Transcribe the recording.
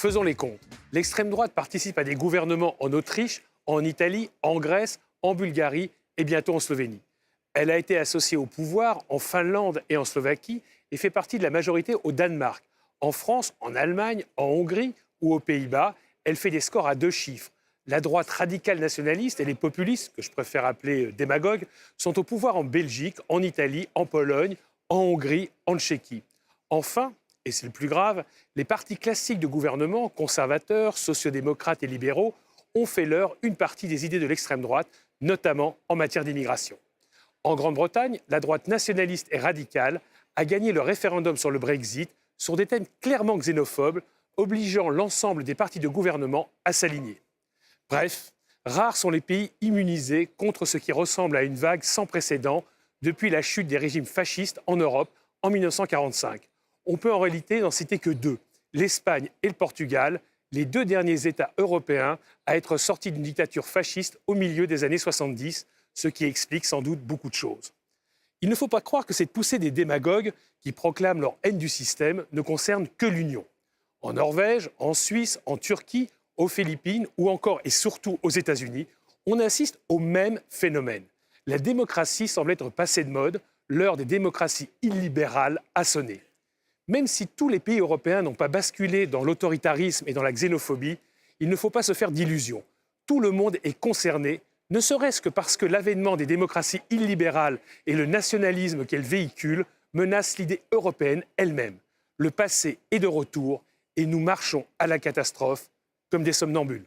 Faisons les comptes. L'extrême droite participe à des gouvernements en Autriche, en Italie, en Grèce, en Bulgarie et bientôt en Slovénie. Elle a été associée au pouvoir en Finlande et en Slovaquie et fait partie de la majorité au Danemark. En France, en Allemagne, en Hongrie ou aux Pays-Bas, elle fait des scores à 2 chiffres. La droite radicale nationaliste et les populistes, que je préfère appeler démagogues, sont au pouvoir en Belgique, en Italie, en Pologne, en Hongrie, en Tchéquie. Enfin, et c'est le plus grave, les partis classiques de gouvernement, conservateurs, sociodémocrates et libéraux, ont fait leur une partie des idées de l'extrême droite, notamment en matière d'immigration. En Grande-Bretagne, la droite nationaliste et radicale a gagné le référendum sur le Brexit sur des thèmes clairement xénophobes, obligeant l'ensemble des partis de gouvernement à s'aligner. Bref, rares sont les pays immunisés contre ce qui ressemble à une vague sans précédent depuis la chute des régimes fascistes en Europe en 1945. On peut en réalité n'en citer que 2, l'Espagne et le Portugal, les 2 derniers États européens à être sortis d'une dictature fasciste au milieu des années 70, ce qui explique sans doute beaucoup de choses. Il ne faut pas croire que cette poussée des démagogues qui proclament leur haine du système ne concerne que l'Union. En Norvège, en Suisse, en Turquie, aux Philippines ou encore et surtout aux États-Unis, on assiste au même phénomène. La démocratie semble être passée de mode, l'heure des démocraties illibérales a sonné. Même si tous les pays européens n'ont pas basculé dans l'autoritarisme et dans la xénophobie, il ne faut pas se faire d'illusions. Tout le monde est concerné, ne serait-ce que parce que l'avènement des démocraties illibérales et le nationalisme qu'elles véhiculent menacent l'idée européenne elle-même. Le passé est de retour et nous marchons à la catastrophe comme des somnambules.